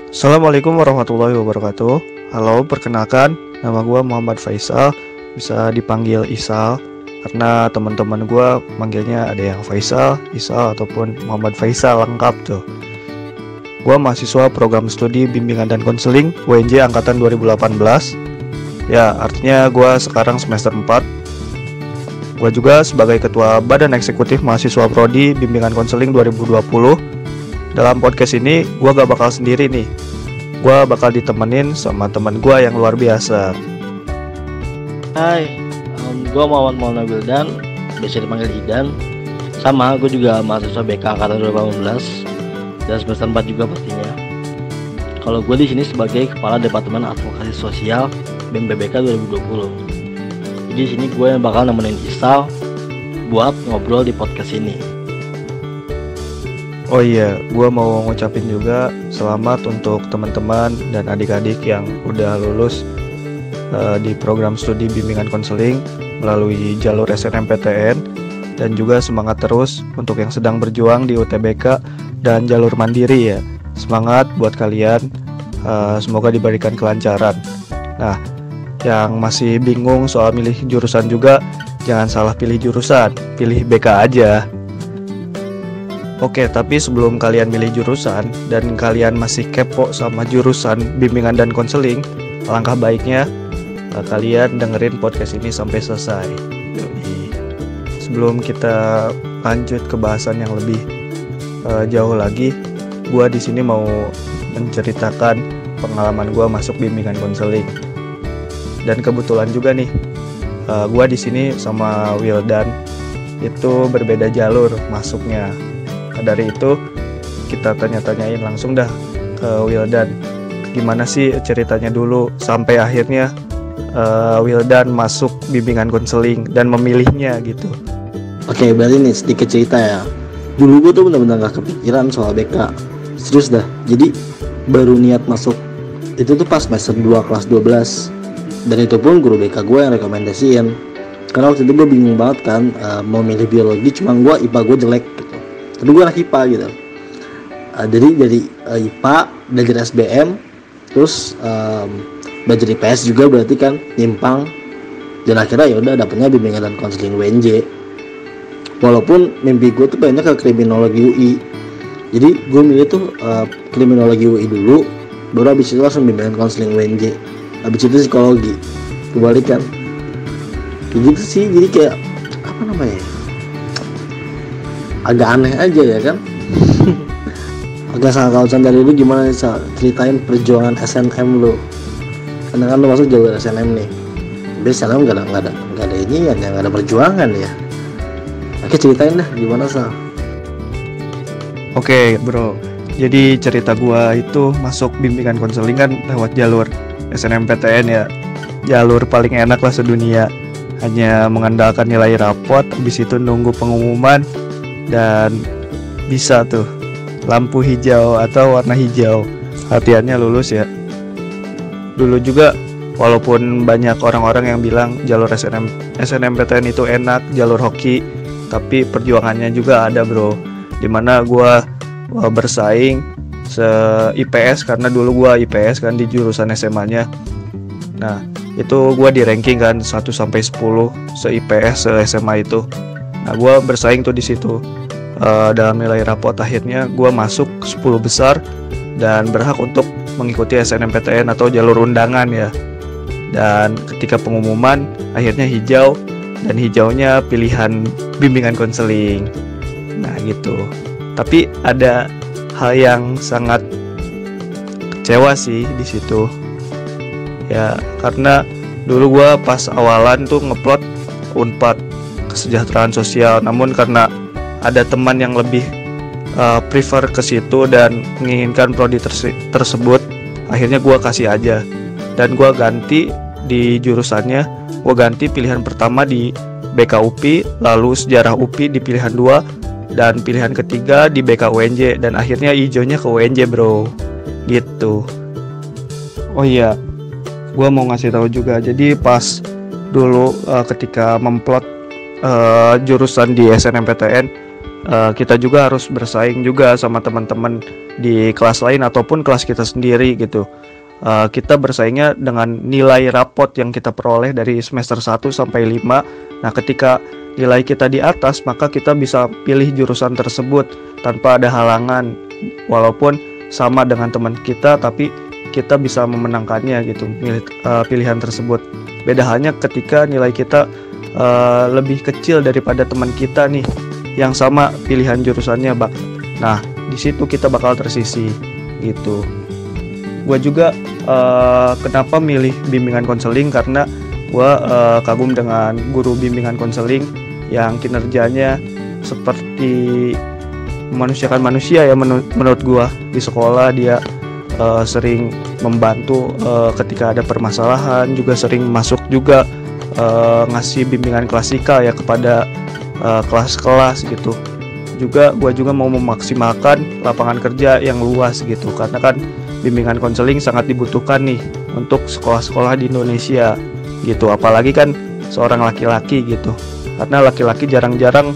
Assalamualaikum warahmatullahi wabarakatuh. Halo, perkenalkan, nama gue Muhammad Faisal, bisa dipanggil Isal, karena teman-teman gue manggilnya ada yang Faisal, Isal, ataupun Muhammad Faisal lengkap tuh. Gue mahasiswa program studi bimbingan dan konseling UNJ angkatan 2018. Ya, artinya gue sekarang semester 4. Gue juga sebagai ketua Badan Eksekutif Mahasiswa Prodi Bimbingan Konseling 2020. Dalam podcast ini, gue gak bakal sendiri nih. Gue bakal ditemenin sama teman gue yang luar biasa. Hai, gue Muhammad Maulana Wildan, biasa dipanggil Idan. Sama, gue juga mahasiswa BK angkatan 2018 dan semester 4 juga pastinya. Kalau gue di sini sebagai Kepala Departemen Advokasi Sosial BEM PBK 2020. Jadi di sini gue yang bakal nemenin Isal buat ngobrol di podcast ini. Oh iya, gue mau ngucapin juga selamat untuk teman-teman dan adik-adik yang udah lulus di program studi bimbingan konseling melalui jalur SNMPTN, dan juga semangat terus untuk yang sedang berjuang di UTBK dan jalur mandiri ya. Semangat buat kalian, semoga diberikan kelancaran. Nah, yang masih bingung soal milih jurusan juga, jangan salah pilih jurusan, pilih BK aja. Oke, tapi sebelum kalian milih jurusan dan kalian masih kepo sama jurusan bimbingan dan konseling, alangkah baiknya kalian dengerin podcast ini sampai selesai. Sebelum kita lanjut ke bahasan yang lebih jauh lagi, gua di sini mau menceritakan pengalaman gua masuk bimbingan konseling. Dan kebetulan juga nih, gua di sini sama Wildan itu berbeda jalur masuknya. Dari itu kita tanya-tanyain langsung dah ke Wildan, gimana sih ceritanya dulu sampai akhirnya Wildan masuk bimbingan konseling dan memilihnya gitu. Oke, berarti nih sedikit cerita ya. Dulu gue tuh benar-benar gak kepikiran soal BK. Serius dah. Jadi baru niat masuk itu tuh pas semester 2 kelas 12. Dan itu pun guru BK gue yang rekomendasiin. Karena waktu itu gue bingung banget kan, mau milih biologi, cuma IPA gue jelek gitu. Tapi gue anak IPA gitu. Jadi dari IPA, belajar SBM, terus belajar IPS juga, berarti kan nyimpang. Dan akhirnya ya udah dapetnya bimbingan dan konseling UNJ. Walaupun mimpi gue tuh banyak ke kriminologi UI. Jadi gue milih tuh kriminologi UI dulu, baru abis itu langsung bimbingan konseling UNJ. Abis itu psikologi. Kebalikan. Kayak gitu sih, jadi kayak apa namanya, agak aneh aja ya kan. Agak sangat kausan dari lu, gimana nih Sal? Ceritain perjuangan SNM lu. Karena kan lu masuk jalur SNM nih. Tapi SNM gak ada ini ya, gak ada perjuangan ya. Oke, ceritain dah gimana Sal. Oke bro, jadi cerita gua itu masuk bimbingan konseling kan lewat jalur SNMPTN ya. Jalur paling enak lah sedunia. Hanya mengandalkan nilai rapot, habis itu nunggu pengumuman, dan bisa tuh lampu hijau atau warna hijau, artinya lulus ya. Dulu juga walaupun banyak orang-orang yang bilang jalur SNMPTN itu enak, jalur hoki, tapi perjuangannya juga ada bro. Dimana gue bersaing se-IPS, karena dulu gue IPS kan di jurusan SMA-nya. Nah itu gue di ranking kan 1-10 se-IPS se-SMA itu. Nah gue bersaing tuh di situ. Dalam nilai rapot akhirnya gue masuk 10 besar dan berhak untuk mengikuti SNMPTN atau jalur undangan ya. Dan ketika pengumuman akhirnya hijau, dan hijaunya pilihan bimbingan konseling. Nah gitu. Tapi ada hal yang sangat kecewa sih di situ. Ya karena dulu gue pas awalan tuh ngeplot Unpad kesejahteraan sosial, namun karena ada teman yang lebih prefer ke situ dan menginginkan prodi tersebut, akhirnya gue kasih aja. Dan gue ganti di jurusannya, gue ganti pilihan pertama di BK UPI, lalu sejarah UPI di pilihan 2, dan pilihan ketiga di BK UNJ, dan akhirnya hijaunya ke UNJ bro, gitu. Oh iya, gue mau ngasih tahu juga, jadi pas dulu ketika memplot jurusan di SNMPTN, kita juga harus bersaing juga sama teman-teman di kelas lain ataupun kelas kita sendiri gitu. Kita bersaingnya dengan nilai rapot yang kita peroleh dari semester 1 sampai 5. Nah, ketika nilai kita di atas, maka kita bisa pilih jurusan tersebut tanpa ada halangan. Walaupun sama dengan teman kita, tapi kita bisa memenangkannya gitu, pilihan tersebut. Beda halnya ketika nilai kita lebih kecil daripada teman kita nih yang sama pilihan jurusannya, Bak. Nah, di situ kita bakal tersisih gitu. Gue juga kenapa milih bimbingan konseling, karena gue kagum dengan guru bimbingan konseling yang kinerjanya seperti memanusiakan manusia ya, menurut gue. Di sekolah dia sering membantu ketika ada permasalahan, juga sering masuk juga ngasih bimbingan klasikal ya kepada kelas-kelas gitu. Juga gue juga mau memaksimalkan lapangan kerja yang luas gitu, karena kan bimbingan konseling sangat dibutuhkan nih untuk sekolah-sekolah di Indonesia gitu, apalagi kan seorang laki-laki gitu, karena laki-laki jarang-jarang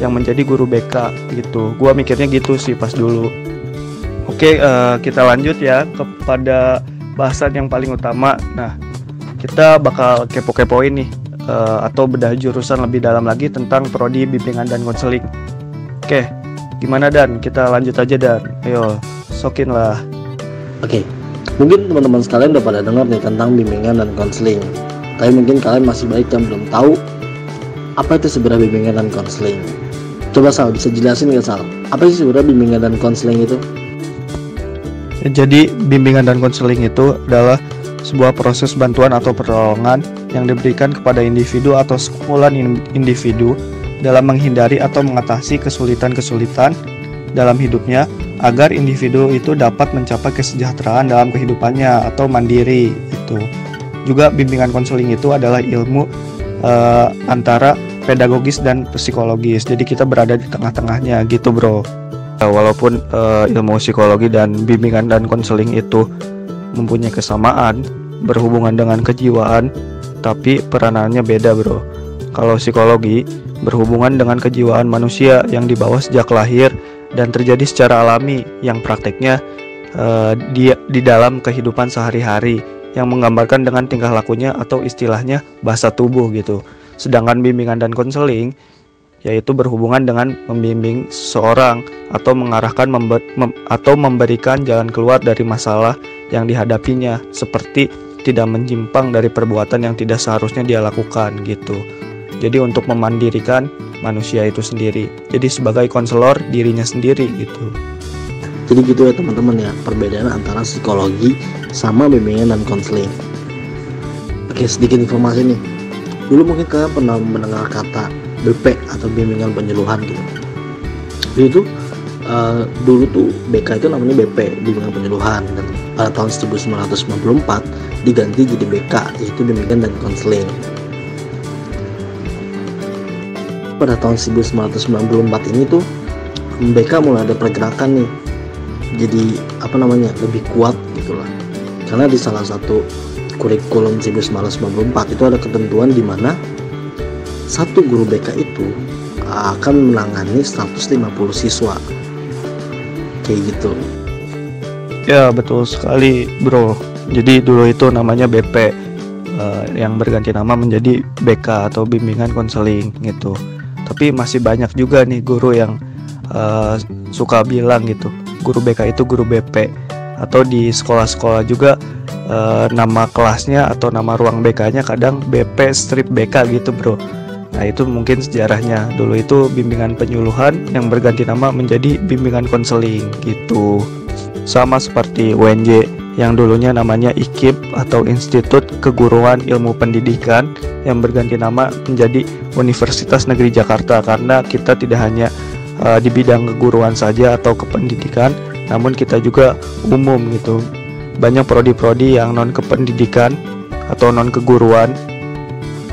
yang menjadi guru BK gitu. Gua mikirnya gitu sih pas dulu. Oke, kita lanjut ya kepada bahasan yang paling utama. Nah, kita bakal kepo-kepoin nih atau bedah jurusan lebih dalam lagi tentang prodi bimbingan dan konseling. Oke, gimana Dan? Kita lanjut aja Dan. Ayo, sokin lah. Oke, mungkin teman-teman sekalian udah pada dengar nih tentang bimbingan dan konseling. Tapi mungkin kalian masih banyak yang belum tahu apa itu sebenarnya bimbingan dan konseling. Coba Sal, bisa jelasin nggak Sal? Apa sih sebenarnya bimbingan dan konseling itu? Jadi bimbingan dan konseling itu adalah sebuah proses bantuan atau pertolongan yang diberikan kepada individu atau sekumpulan individu dalam menghindari atau mengatasi kesulitan-kesulitan dalam hidupnya, agar individu itu dapat mencapai kesejahteraan dalam kehidupannya atau mandiri itu. Juga bimbingan konseling itu adalah ilmu antara pedagogis dan psikologis. Jadi kita berada di tengah-tengahnya gitu, Bro. Walaupun ilmu psikologi dan bimbingan dan konseling itu mempunyai kesamaan, berhubungan dengan kejiwaan, tapi peranannya beda, Bro. Kalau psikologi berhubungan dengan kejiwaan manusia yang dibawa sejak lahir dan terjadi secara alami, yang prakteknya di dalam kehidupan sehari-hari, yang menggambarkan dengan tingkah lakunya atau istilahnya bahasa tubuh gitu. Sedangkan bimbingan dan konseling yaitu berhubungan dengan membimbing seseorang atau mengarahkan atau memberikan jalan keluar dari masalah yang dihadapinya, seperti tidak menyimpang dari perbuatan yang tidak seharusnya dia lakukan gitu. Jadi untuk memandirikan manusia itu sendiri. Jadi sebagai konselor dirinya sendiri gitu. Jadi gitu ya teman-teman ya, perbedaan antara psikologi sama bimbingan dan konseling. Oke, sedikit informasi nih. Dulu mungkin kalian pernah mendengar kata BP atau bimbingan penyuluhan gitu. Jadi itu dulu tuh BK itu namanya BP, bimbingan penyuluhan, dan pada tahun 1994 diganti jadi BK, yaitu bimbingan dan konseling. Pada tahun 1994 ini tuh BK mulai ada pergerakan nih, jadi lebih kuat gitulah, karena di salah satu kurikulum 1994 itu ada ketentuan di mana satu guru BK itu akan menangani 150 siswa kayak gitu. Ya betul sekali, Bro. Jadi dulu itu namanya BP, yang berganti nama menjadi BK atau bimbingan konseling gitu. Tapi masih banyak juga nih guru yang suka bilang gitu, guru BK itu guru BP. Atau di sekolah-sekolah juga nama kelasnya atau nama ruang BK-nya kadang BP strip BK gitu, Bro. Nah itu mungkin sejarahnya. Dulu itu bimbingan penyuluhan yang berganti nama menjadi bimbingan konseling gitu. Sama seperti UNJ yang dulunya namanya IKIP atau Institut Keguruan Ilmu Pendidikan, yang berganti nama menjadi Universitas Negeri Jakarta, karena kita tidak hanya di bidang keguruan saja atau kependidikan, namun kita juga umum gitu. Banyak prodi-prodi yang non kependidikan atau non keguruan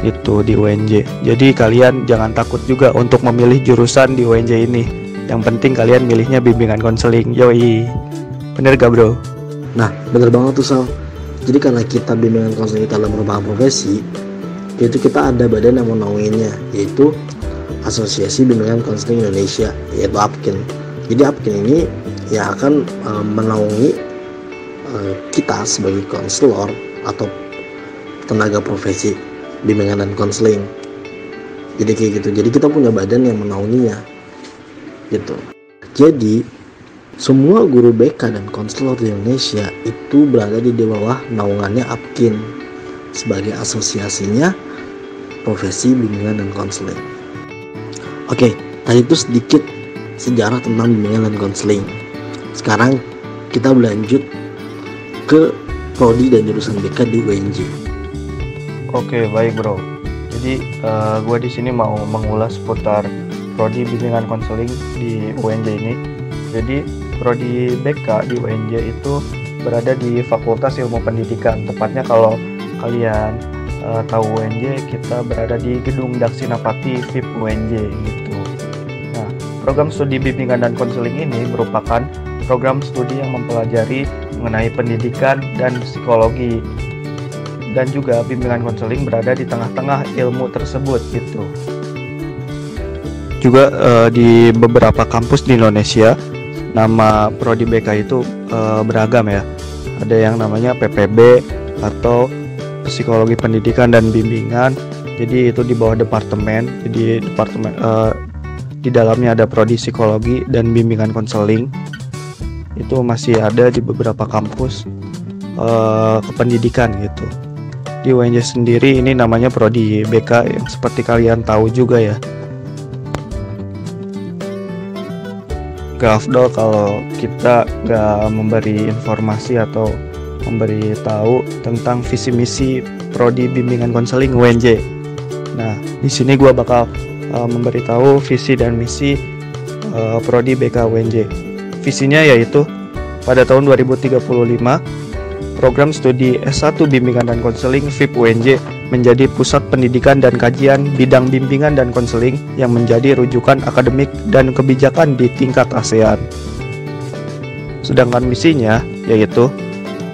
itu di UNJ. Jadi kalian jangan takut juga untuk memilih jurusan di UNJ ini. Yang penting kalian milihnya bimbingan konseling. Yoi. Bener gak, Bro? Nah, bener banget tuh Sal. Jadi karena kita bimbingan konseling kita dalam merupakan profesi, yaitu kita ada badan yang menaunginya, yaitu Asosiasi Bimbingan Konseling Indonesia, yaitu APKIN. Jadi APKIN ini ya akan menaungi kita sebagai konselor atau tenaga profesi bimbingan dan konseling. Jadi kayak gitu. Jadi kita punya badan yang menaunginya gitu. Jadi semua guru BK dan konselor di Indonesia itu berada di bawah naungannya APKIN sebagai asosiasinya profesi bimbingan dan konseling. Oke, tadi itu sedikit sejarah tentang bimbingan dan konseling. Sekarang kita berlanjut ke prodi dan jurusan BK di UNJ. Oke, baik bro. Jadi gue di sini mau mengulas seputar prodi bimbingan konseling di UNJ ini. Jadi prodi BK di UNJ itu berada di Fakultas Ilmu Pendidikan. Tepatnya kalau kalian tahu UNJ, kita berada di Gedung Daksinapati VIP UNJ gitu. Nah, program studi bimbingan dan konseling ini merupakan program studi yang mempelajari mengenai pendidikan dan psikologi, dan juga bimbingan konseling berada di tengah-tengah ilmu tersebut gitu. Juga di beberapa kampus di Indonesia nama prodi BK itu beragam ya. Ada yang namanya PPB atau Psikologi Pendidikan dan Bimbingan. Jadi itu di bawah departemen. Jadi departemen di dalamnya ada prodi psikologi dan bimbingan konseling. Itu masih ada di beberapa kampus kependidikan gitu. Di UNJ sendiri ini namanya prodi BK yang seperti kalian tahu juga ya. Gak afdol kalau kita gak memberi informasi atau memberi tahu tentang visi misi prodi bimbingan konseling UNJ. Nah, di sini gue bakal memberitahu visi dan misi prodi BK UNJ. Visinya yaitu pada tahun 2035 program studi S1 bimbingan dan konseling VIP UNJ menjadi pusat pendidikan dan kajian bidang bimbingan dan konseling yang menjadi rujukan akademik dan kebijakan di tingkat ASEAN. Sedangkan misinya yaitu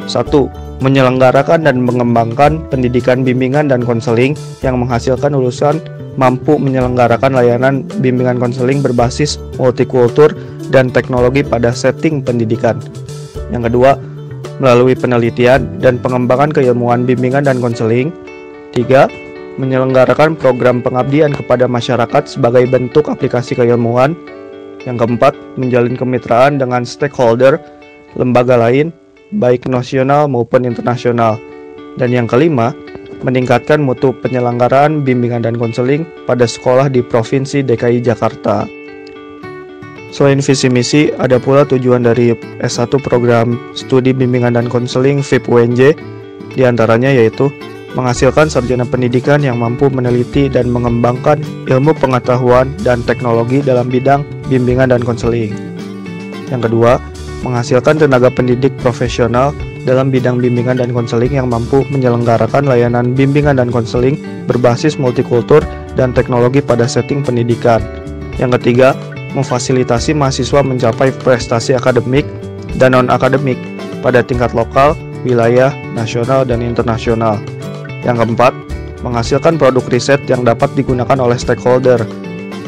1. Menyelenggarakan dan mengembangkan pendidikan bimbingan dan konseling yang menghasilkan lulusan mampu menyelenggarakan layanan bimbingan konseling berbasis multikultur dan teknologi pada setting pendidikan. Yang kedua, melalui penelitian dan pengembangan keilmuan bimbingan dan konseling. 3. Menyelenggarakan program pengabdian kepada masyarakat sebagai bentuk aplikasi keilmuan. Yang keempat, menjalin kemitraan dengan stakeholder, lembaga lain, baik nasional maupun internasional. Dan yang kelima, meningkatkan mutu penyelenggaraan bimbingan dan konseling pada sekolah di Provinsi DKI Jakarta. Selain visi misi, ada pula tujuan dari S1 program studi bimbingan dan konseling VIP UNJ, diantaranya yaitu menghasilkan sarjana pendidikan yang mampu meneliti dan mengembangkan ilmu pengetahuan dan teknologi dalam bidang bimbingan dan konseling. Yang kedua, menghasilkan tenaga pendidik profesional dalam bidang bimbingan dan konseling yang mampu menyelenggarakan layanan bimbingan dan konseling berbasis multikultur dan teknologi pada setting pendidikan. Yang ketiga, memfasilitasi mahasiswa mencapai prestasi akademik dan non-akademik pada tingkat lokal, wilayah, nasional, dan internasional. Yang keempat, menghasilkan produk riset yang dapat digunakan oleh stakeholder.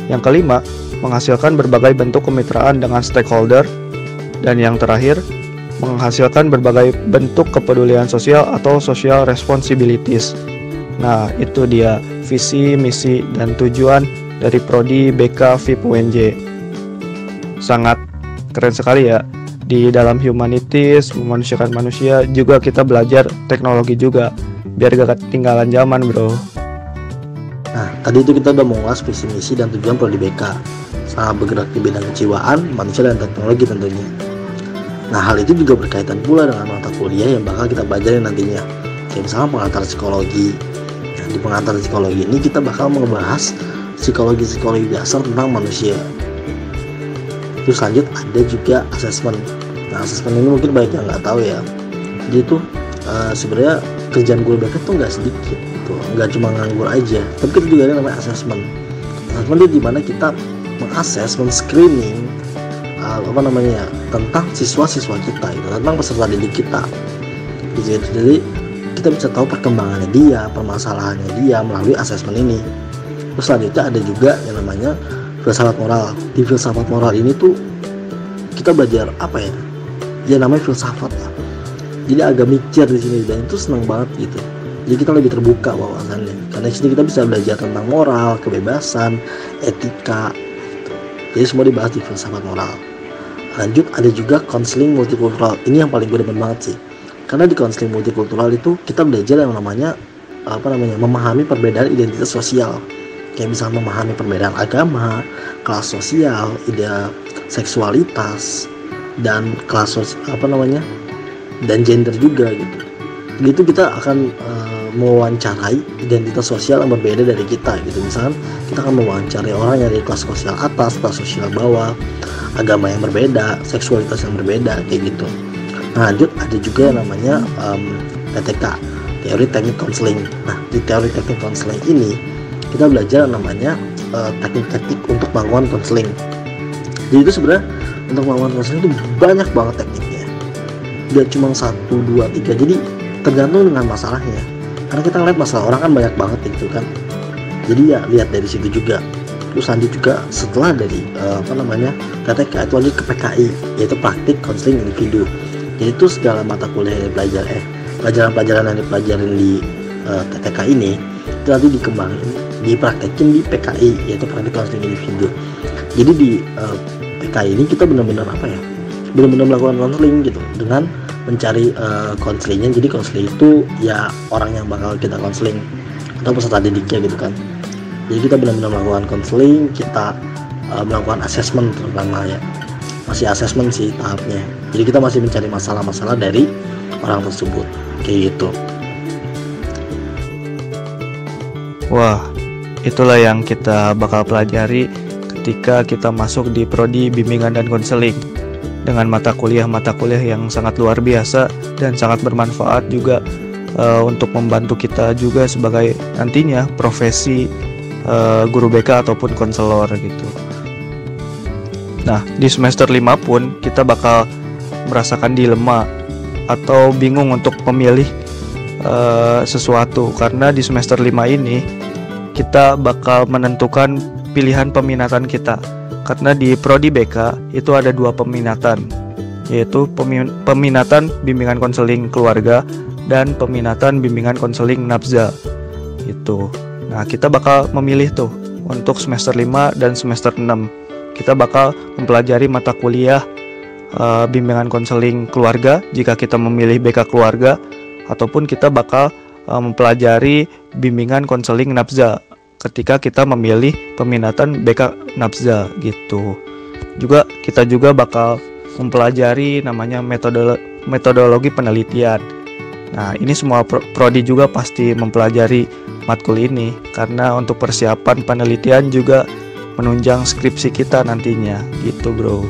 Yang kelima, menghasilkan berbagai bentuk kemitraan dengan stakeholder. Dan yang terakhir, menghasilkan berbagai bentuk kepedulian sosial atau social responsibilities. Nah, itu dia visi, misi, dan tujuan dari prodi BK VIP UNJ. Sangat keren sekali ya. Di dalam humanities, memanusiakan manusia, juga kita belajar teknologi juga, biar gak ketinggalan zaman bro. Nah, tadi itu kita udah mengulas visi misi dan tujuan prodi BK. Sangat bergerak di bidang kejiwaan, manusia, dan teknologi tentunya. Nah, hal itu juga berkaitan pula dengan mata kuliah yang bakal kita pelajari nantinya. Kayak misalnya pengantar psikologi. Nah, di pengantar psikologi ini kita bakal membahas psikologi dasar tentang manusia. Terus lanjut ada juga asesmen. Nah, asesmen ini mungkin banyak yang nggak tahu ya. Jadi itu sebenarnya kerjaan guru BK tuh nggak sedikit, gitu. Nggak cuma nganggur aja, tapi kita juga ada namanya asesmen. Asesmen itu dimana kita mengakses, men-screening tentang siswa-siswa kita, gitu, tentang peserta didik kita, gitu. Jadi kita bisa tahu perkembangannya dia, permasalahannya dia melalui asesmen ini. Terus selanjutnya ada juga yang namanya filsafat moral. Di filsafat moral ini tuh kita belajar apa ya? Ya namanya filsafat lah. Jadi agak mikir di sini dan itu seneng banget gitu. Jadi kita lebih terbuka wawasannya. Karena di sini kita bisa belajar tentang moral, kebebasan, etika. Gitu. Jadi semua dibahas di filsafat moral. Lanjut ada juga konseling multikultural. Ini yang paling gue demen banget sih. Karena di konseling multikultural itu kita belajar yang namanya memahami perbedaan identitas sosial. Kayak misalnya memahami perbedaan agama, kelas sosial, seksualitas, dan dan gender juga gitu. Gitu kita akan mewawancarai identitas sosial yang berbeda dari kita gitu. Misalkan kita akan mewawancarai orang yang dari kelas sosial atas, kelas sosial bawah, agama yang berbeda, seksualitas yang berbeda kayak gitu. Nah, lanjut ada juga yang namanya TTK, teori teknik konseling. Nah, di teori teknik konseling ini kita belajar namanya teknik-teknik untuk melakukan konseling. Jadi itu sebenarnya untuk melakukan konseling itu banyak banget tekniknya. Gak cuma 1, 2, 3. Jadi tergantung dengan masalahnya. Karena kita ngeliat masalah orang kan banyak banget gitu kan. Jadi ya lihat dari situ juga. Terus lanjut juga setelah dari TTK itu lanjut ke PKI, yaitu praktik konseling individu. Jadi itu segala mata kuliah yang pelajaran-pelajaran yang dipelajarin di TTK ini itu nanti dipraktekin di PKI, yaitu praktik konseling individu. Jadi di PKI ini kita benar-benar melakukan konseling gitu dengan mencari konselingnya. Jadi konseling itu ya orang yang bakal kita konseling atau peserta didiknya gitu kan. Jadi kita benar-benar melakukan konseling, kita melakukan assessment terutama ya. Masih assessment sih tahapnya. Jadi kita masih mencari masalah-masalah dari orang tersebut kayak gitu. Wah, itulah yang kita bakal pelajari ketika kita masuk di prodi bimbingan dan konseling, dengan mata kuliah yang sangat luar biasa dan sangat bermanfaat juga untuk membantu kita juga sebagai nantinya profesi guru BK ataupun konselor gitu. Nah, di semester 5 pun kita bakal merasakan dilema atau bingung untuk memilih sesuatu, karena di semester 5 ini kita bakal menentukan pilihan peminatan kita. Karena di prodi BK itu ada 2 peminatan, yaitu peminatan bimbingan konseling keluarga dan peminatan bimbingan konseling nafza gitu. Nah, kita bakal memilih tuh untuk semester 5 dan semester 6. Kita bakal mempelajari mata kuliah bimbingan konseling keluarga jika kita memilih BK keluarga, ataupun kita bakal mempelajari bimbingan konseling nafza ketika kita memilih peminatan BK nafza gitu. Kita juga bakal mempelajari namanya metodologi penelitian. Nah, ini semua prodi juga pasti mempelajari matkul ini, karena untuk persiapan penelitian juga menunjang skripsi kita nantinya gitu bro.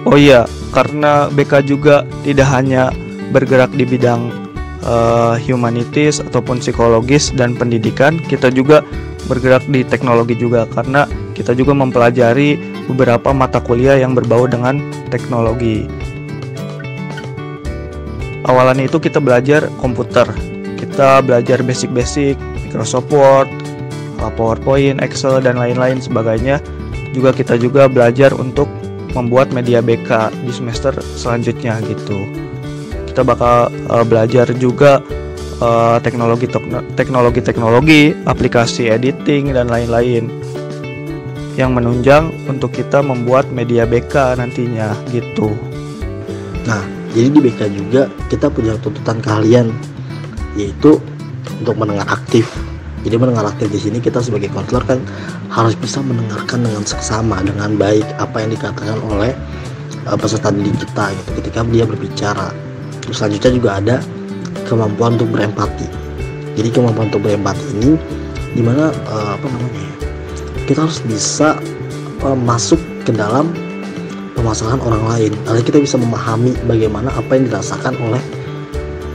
Oh iya, karena BK juga tidak hanya bergerak di bidang humanitis ataupun psikologis dan pendidikan, kita juga bergerak di teknologi juga, karena kita juga mempelajari beberapa mata kuliah yang berbau dengan teknologi. Awalannya itu kita belajar komputer, kita belajar basic-basic Microsoft Word, PowerPoint, Excel, dan lain-lain sebagainya. Kita juga belajar untuk membuat media BK di semester selanjutnya gitu. Kita bakal belajar juga teknologi, aplikasi editing, dan lain-lain yang menunjang untuk kita membuat media BK nantinya gitu. Nah, jadi di BK juga kita punya tuntutan keahlian, yaitu untuk mendengar aktif. Jadi mendengar aktif di sini kita sebagai konselor kan harus bisa mendengarkan dengan seksama, dengan baik apa yang dikatakan oleh peserta didik kita gitu ketika dia berbicara. Terus selanjutnya juga ada kemampuan untuk berempati. Jadi kemampuan untuk berempati ini dimana kita harus bisa masuk ke dalam permasalahan orang lain. Lalu kita bisa memahami bagaimana apa yang dirasakan oleh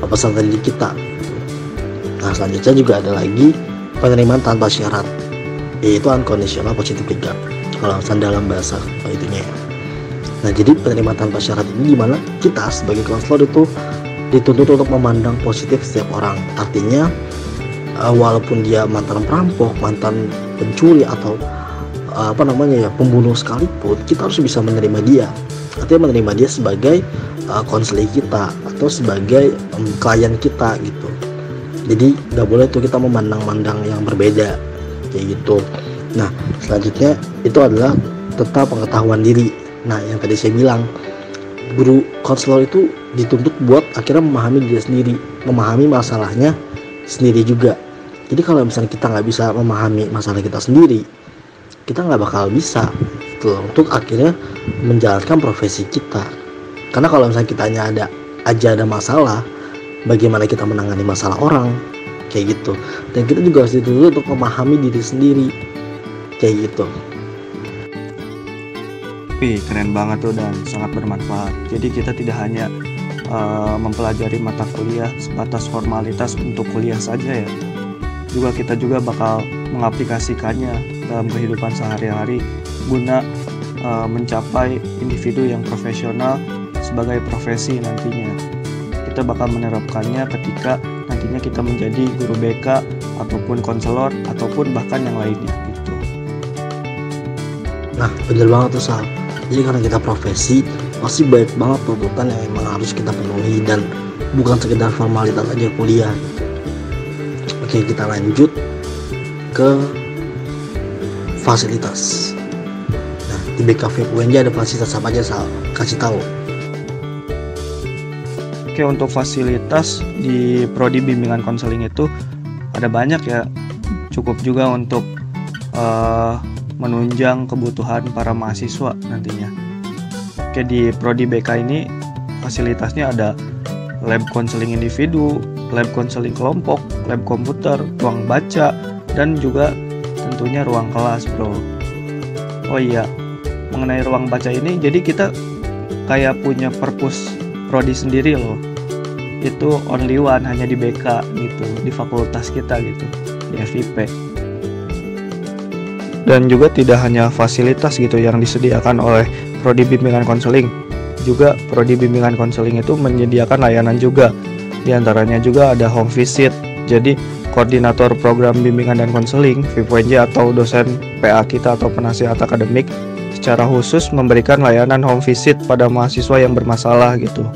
peserta didik kita. Nah, selanjutnya juga ada lagi penerimaan tanpa syarat, yaitu unconditional positive regard kalau dalam bahasa itunya ya. Nah, jadi penerimaan tanpa syarat ini dimana kita sebagai konselor itu dituntut untuk memandang positif setiap orang. Artinya walaupun dia mantan perampok, mantan pencuri atau pembunuh sekalipun, kita harus bisa menerima dia. Artinya menerima dia sebagai konselor kita atau sebagai klien kita gitu. Jadi nggak boleh tuh kita memandang-mandang yang berbeda kayak gitu. Nah selanjutnya itu adalah tentang pengetahuan diri. Nah yang tadi saya bilang, guru konselor itu dituntut buat akhirnya memahami diri sendiri, memahami masalahnya sendiri juga. Jadi kalau misalnya kita nggak bisa memahami masalah kita sendiri, kita nggak bakal bisa gitu untuk akhirnya menjalankan profesi kita. Karena kalau misalnya kita ada masalah, bagaimana kita menangani masalah orang kayak gitu. Dan kita juga harus dituntut untuk memahami diri sendiri kayak gitu. Wih, keren banget tuh dan sangat bermanfaat. Jadi kita tidak hanya mempelajari mata kuliah sebatas formalitas untuk kuliah saja ya. Kita juga bakal mengaplikasikannya dalam kehidupan sehari-hari guna mencapai individu yang profesional sebagai profesi nantinya. Kita bakal menerapkannya ketika nantinya kita menjadi guru BK ataupun konselor ataupun bahkan yang lainnya gitu. Nah bener banget tuh Sal. Jadi karena kita profesi, pasti banyak banget tuntutan yang memang harus kita penuhi dan bukan sekedar formalitas aja kuliah. Oke, kita lanjut ke fasilitas. Nah, di BKV UNJ ada fasilitas apa aja Sal? Kasih tahu. Oke, untuk fasilitas di prodi bimbingan konseling itu ada banyak ya. Cukup juga untuk menunjang kebutuhan para mahasiswa nantinya. Oke, di prodi BK ini fasilitasnya ada lab konseling individu, lab konseling kelompok, lab komputer, ruang baca, dan juga tentunya ruang kelas, bro. Oh iya, mengenai ruang baca ini, jadi kita kayak punya perpus prodi sendiri loh. Itu only one, hanya di BK gitu, di fakultas kita gitu, di FIP. Dan juga tidak hanya fasilitas gitu yang disediakan oleh prodi bimbingan konseling, juga prodi bimbingan konseling itu menyediakan layanan juga. Di antaranya juga ada home visit. Jadi koordinator program bimbingan dan konseling FIP-UNJ atau dosen PA kita atau penasihat akademik secara khusus memberikan layanan home visit pada mahasiswa yang bermasalah gitu.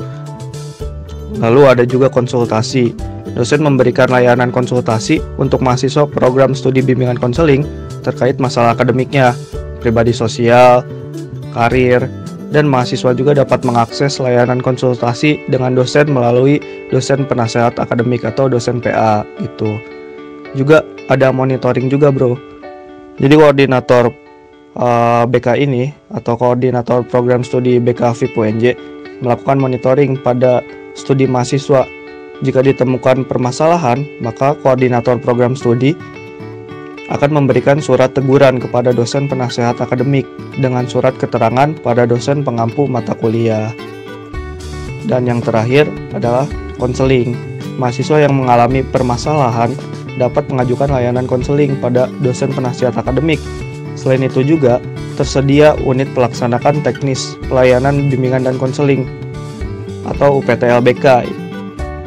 Lalu ada juga konsultasi. Dosen memberikan layanan konsultasi untuk mahasiswa program studi bimbingan konseling terkait masalah akademiknya, pribadi sosial, karir, dan mahasiswa juga dapat mengakses layanan konsultasi dengan dosen melalui dosen penasehat akademik atau dosen PA gitu. Juga ada monitoring juga, bro. Jadi koordinator BK ini atau koordinator program studi BK FIP-UNJ melakukan monitoring pada studi mahasiswa. Jika ditemukan permasalahan, maka koordinator program studi akan memberikan surat teguran kepada dosen penasehat akademik dengan surat keterangan pada dosen pengampu mata kuliah. Dan yang terakhir adalah konseling. Mahasiswa yang mengalami permasalahan dapat mengajukan layanan konseling pada dosen penasihat akademik. Selain itu juga tersedia unit pelaksanakan teknis pelayanan bimbingan dan konseling atau UPTLBK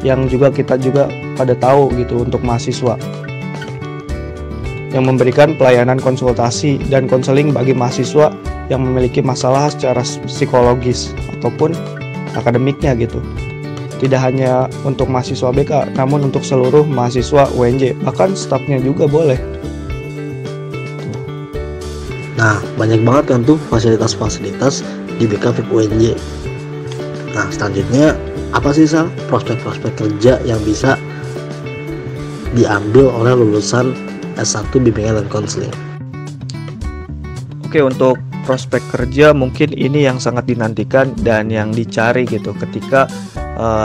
yang juga kita juga pada tahu gitu untuk mahasiswa, yang memberikan pelayanan konsultasi dan konseling bagi mahasiswa yang memiliki masalah secara psikologis ataupun akademiknya gitu. Tidak hanya untuk mahasiswa BK, namun untuk seluruh mahasiswa UNJ, bahkan stafnya juga boleh. Nah, banyak banget kan tuh fasilitas-fasilitas di BK FIP UNJ. Nah, selanjutnya apa sih Sal prospek-prospek kerja yang bisa diambil oleh lulusan S1 bimbingan dan konseling? Oke, untuk prospek kerja mungkin ini yang sangat dinantikan dan yang dicari gitu ketika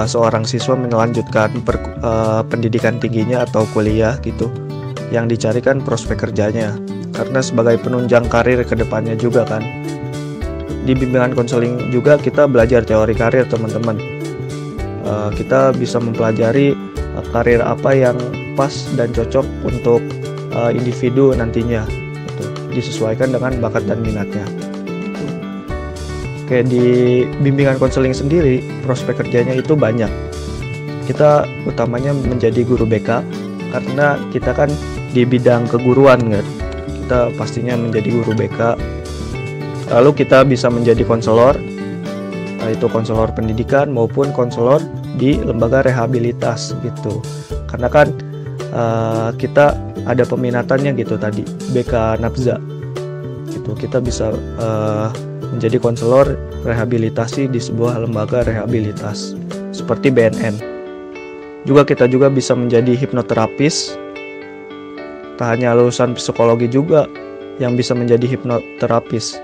seorang siswa melanjutkan pendidikan tingginya atau kuliah gitu. Yang dicari kan prospek kerjanya, karena sebagai penunjang karir ke depannya juga kan. Di bimbingan konseling juga kita belajar teori karir, teman-teman. Kita bisa mempelajari karir apa yang pas dan cocok untuk individu nantinya gitu. Disesuaikan dengan bakat dan minatnya gitu. Oke, di bimbingan konseling sendiri prospek kerjanya itu banyak. Kita utamanya menjadi guru BK karena kita kan di bidang keguruan kan, kita pastinya menjadi guru BK. Lalu kita bisa menjadi konselor, itu konselor pendidikan maupun konselor di lembaga rehabilitas gitu. Karena kan kita ada peminatannya gitu tadi, BK Napza gitu. Kita bisa menjadi konselor rehabilitasi di sebuah lembaga rehabilitas seperti BNN. Juga kita juga bisa menjadi hipnoterapis. Tak hanya lulusan psikologi juga yang bisa menjadi hipnoterapis.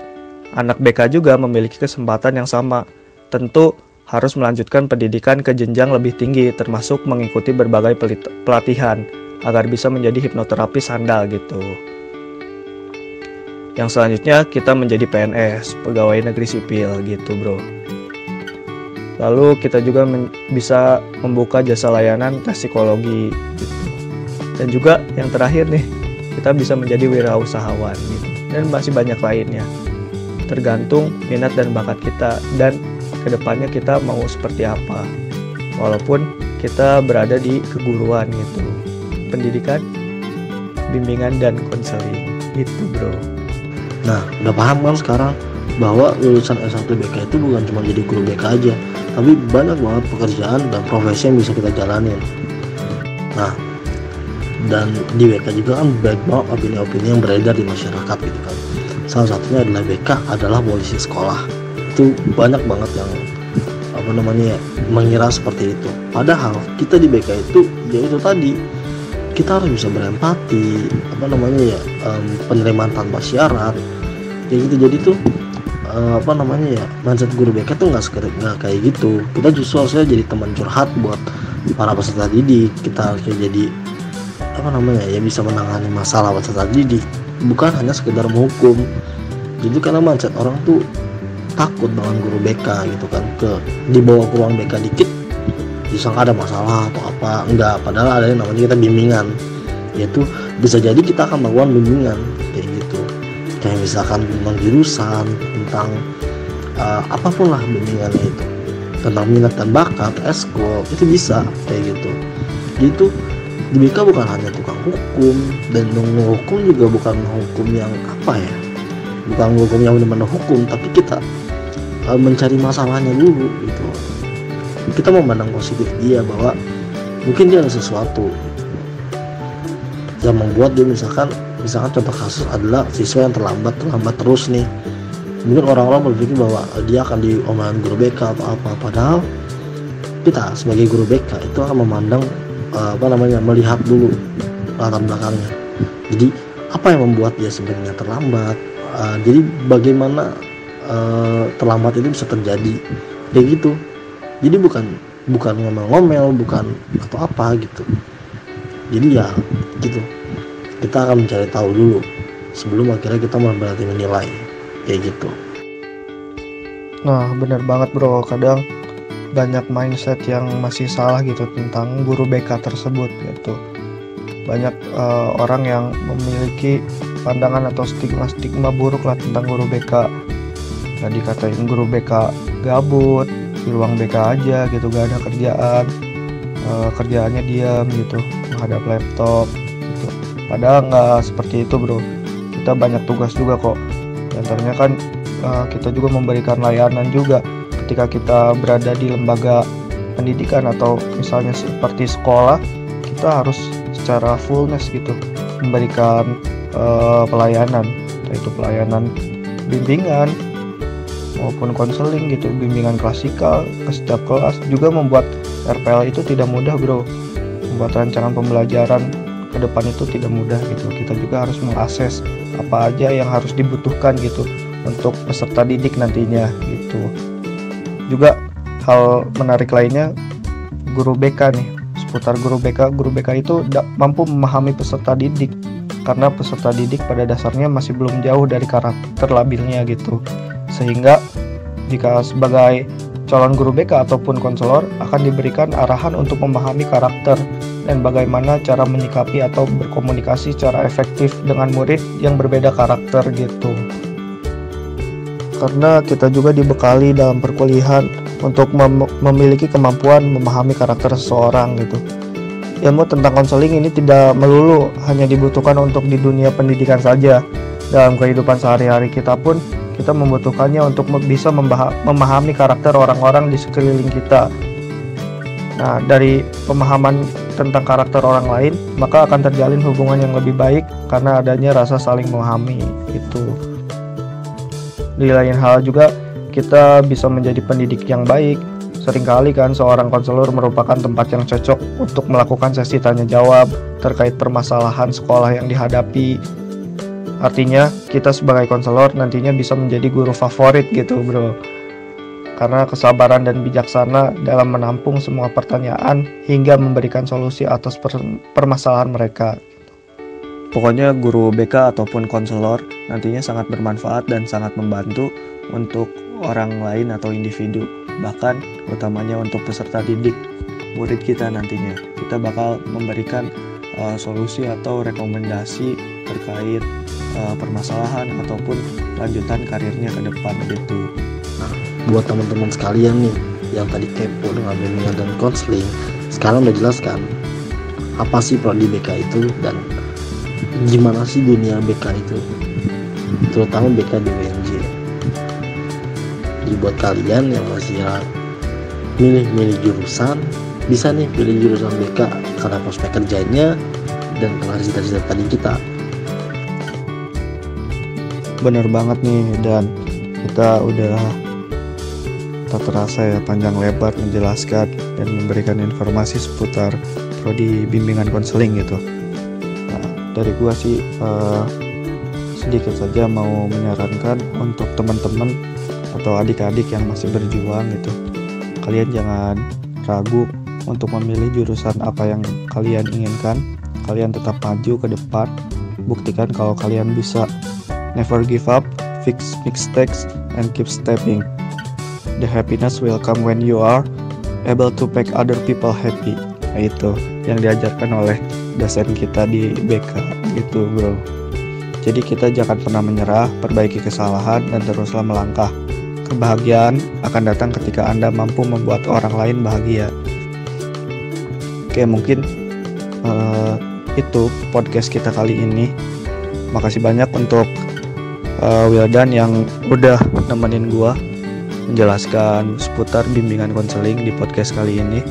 Anak BK juga memiliki kesempatan yang sama. Tentu harus melanjutkan pendidikan ke jenjang lebih tinggi, termasuk mengikuti berbagai pelatihan agar bisa menjadi hipnoterapis handal gitu. Yang selanjutnya kita menjadi PNS, pegawai negeri sipil gitu bro. Lalu kita juga bisa membuka jasa layanan tes psikologi gitu. Dan juga yang terakhir nih, kita bisa menjadi wirausahawan gitu. Dan masih banyak lainnya. Tergantung minat dan bakat kita dan kedepannya kita mau seperti apa. Walaupun kita berada di keguruan gitu, pendidikan, bimbingan dan konseling gitu bro. Nah, udah paham kan sekarang bahwa lulusan S1 BK itu bukan cuma jadi guru BK aja, tapi banyak banget pekerjaan dan profesi yang bisa kita jalanin. Nah, dan di BK juga kan banyak banget opini-opini yang beredar di masyarakat gitu kan. Salah satunya adalah BK adalah polisi sekolah. Itu banyak banget yang mengira seperti itu. Padahal kita di BK itu ya itu tadi, kita harus bisa berempati, penerimaan tanpa syarat. Ya gitu. Jadi tuh mindset guru BK tuh nggak kayak gitu. Kita justru harusnya jadi teman curhat buat para peserta didik. Kita harus jadi bisa menangani masalah peserta didik, bukan hanya sekedar menghukum. Jadi karena mindset orang tuh takut dengan guru BK gitu kan, dibawa ke ruang BK dikit disangka ada masalah atau apa. Enggak, padahal ada yang namanya kita bimbingan, yaitu bisa jadi kita akan melakukan bimbingan kayak gitu, kayak misalkan tentang jurusan, tentang apapun lah bimbingannya itu, tentang minat dan bakat, eskul, itu bisa kayak gitu. Jadi di BK bukan hanya tukang hukum, dan menghukum juga bukan hukum yang bukan hukum yang benar-benar hukum, tapi kita mencari masalahnya dulu gitu. Kita memandang positif dia, bahwa mungkin dia ada sesuatu yang membuat dia misalkan contoh kasus adalah siswa yang terlambat terus nih. Mungkin orang-orang berpikir bahwa dia akan diomelin guru BK atau apa, padahal kita sebagai guru BK itu akan memandang melihat dulu latar belakangnya. Jadi apa yang membuat dia sebenarnya terlambat, jadi bagaimana terlambat itu bisa terjadi kayak gitu. Jadi bukan ngomel-ngomel, bukan atau apa gitu. Jadi ya gitu, kita akan mencari tahu dulu sebelum akhirnya kita berarti menilai kayak gitu. Nah benar banget bro, kadang banyak mindset yang masih salah gitu tentang guru BK tersebut gitu. Banyak orang yang memiliki pandangan atau stigma buruk lah tentang guru BK. Nah, dikatain guru BK gabut, di ruang BK aja gitu, gak ada kerjaan, kerjaannya diam gitu, menghadap laptop gitu. Padahal nggak seperti itu bro, kita banyak tugas juga kok. Antaranya kan kita juga memberikan layanan juga ketika kita berada di lembaga pendidikan atau misalnya seperti sekolah, kita harus secara fullness gitu memberikan pelayanan, yaitu pelayanan bimbingan maupun konseling gitu, bimbingan klasikal ke setiap kelas. Juga membuat RPL itu tidak mudah bro, membuat rancangan pembelajaran ke depan itu tidak mudah gitu. Kita juga harus mengakses apa aja yang harus dibutuhkan gitu untuk peserta didik nantinya gitu. Juga hal menarik lainnya, guru BK nih, seputar guru BK itu mampu memahami peserta didik, karena peserta didik pada dasarnya masih belum jauh dari karakter labilnya gitu. Sehingga jika sebagai calon guru BK ataupun konselor akan diberikan arahan untuk memahami karakter dan bagaimana cara menyikapi atau berkomunikasi secara efektif dengan murid yang berbeda karakter gitu. Karena kita juga dibekali dalam perkuliahan untuk memiliki kemampuan memahami karakter seseorang gitu. ilmu tentang konseling ini tidak melulu hanya dibutuhkan untuk di dunia pendidikan saja. Dalam kehidupan sehari-hari kita pun kita membutuhkannya untuk bisa memahami karakter orang-orang di sekeliling kita. Nah, dari pemahaman tentang karakter orang lain, maka akan terjalin hubungan yang lebih baik karena adanya rasa saling memahami itu. Di lain hal juga, kita bisa menjadi pendidik yang baik. Seringkali kan seorang konselor merupakan tempat yang cocok untuk melakukan sesi tanya jawab terkait permasalahan sekolah yang dihadapi. Artinya, kita sebagai konselor nantinya bisa menjadi guru favorit gitu, bro. Karena kesabaran dan bijaksana dalam menampung semua pertanyaan hingga memberikan solusi atas permasalahan mereka. Pokoknya guru BK ataupun konselor nantinya sangat bermanfaat dan sangat membantu untuk orang lain atau individu, bahkan utamanya untuk peserta didik, murid kita nantinya. Kita bakal memberikan solusi atau rekomendasi terkait permasalahan ataupun lanjutan karirnya ke depan gitu. Buat teman-teman sekalian nih yang tadi kepo dengan bimbingan dan konseling, sekarang udah jelaskan apa sih prodi BK itu dan gimana sih dunia BK itu, terutama BK di UNJ. Jadi buat kalian yang masih milih jurusan, bisa nih pilih jurusan BK karena prospek kerjanya dan karena cita-cita tadi kita. Bener banget nih, dan kita udah tak terasa ya panjang lebar menjelaskan dan memberikan informasi seputar prodi bimbingan konseling gitu. Nah, dari gua sih sedikit saja mau menyarankan untuk teman-teman atau adik-adik yang masih berjuang gitu. Kalian jangan ragu untuk memilih jurusan apa yang kalian inginkan. Kalian tetap maju ke depan. Buktikan kalau kalian bisa. Never give up, fix mistakes, and keep stepping. The happiness will come when you are able to make other people happy. Nah, itu yang diajarkan oleh dosen kita di BK gitu, bro. Jadi kita jangan pernah menyerah, perbaiki kesalahan, dan teruslah melangkah. Kebahagiaan akan datang ketika Anda mampu membuat orang lain bahagia. Oke, mungkin itu podcast kita kali ini. Makasih banyak untuk Wildan yang udah nemenin gua menjelaskan seputar bimbingan konseling di podcast kali ini.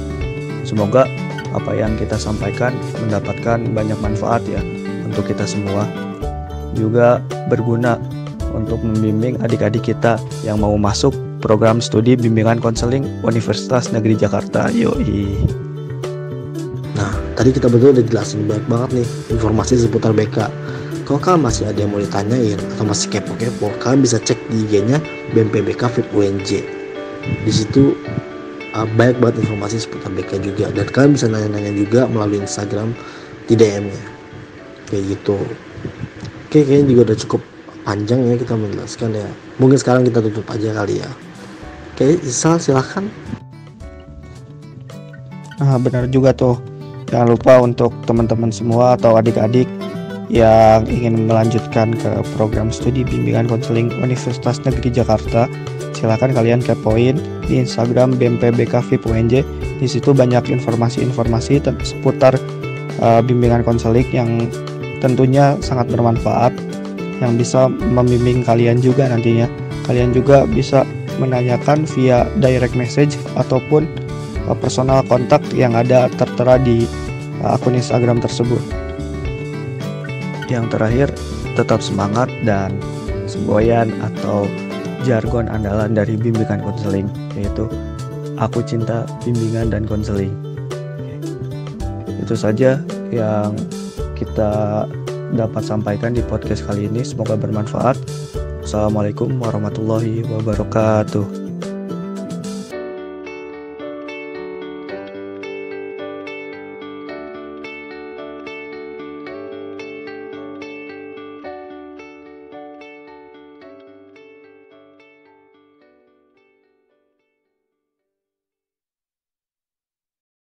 Semoga apa yang kita sampaikan mendapatkan banyak manfaat ya untuk kita semua. Juga berguna untuk membimbing adik-adik kita yang mau masuk program studi bimbingan konseling Universitas Negeri Jakarta. Yoi. Nah, tadi kita berdua udah jelasin banyak banget nih informasi seputar BK. Kalau kalian masih ada yang mau ditanyain atau masih kepo-kepo, kalian bisa cek di IG-nya BMPBK VIP UNJ. Di situ banyak banget informasi seputar BK juga, dan kalian bisa nanya-nanya juga melalui Instagram di DM-nya. Kayak gitu. Oke, kayaknya juga udah cukup panjang ya kita menjelaskan ya. Mungkin sekarang kita tutup aja kali ya. Oke, Isal silahkan. Nah, benar juga tuh. Jangan lupa untuk teman-teman semua atau adik-adik yang ingin melanjutkan ke program studi bimbingan konseling Universitas Negeri Jakarta, silakan kalian kepoin di Instagram BMPBK VIP UNJ. Di situ banyak informasi-informasi seputar bimbingan konseling yang tentunya sangat bermanfaat, yang bisa membimbing kalian juga nantinya. Kalian juga bisa menanyakan via direct message ataupun personal kontak yang ada tertera di akun Instagram tersebut. Yang terakhir, tetap semangat dan semboyan atau jargon andalan dari bimbingan konseling, yaitu aku cinta bimbingan dan konseling. Itu saja yang kita dapat sampaikan di podcast kali ini. Semoga bermanfaat. Assalamualaikum warahmatullahi wabarakatuh.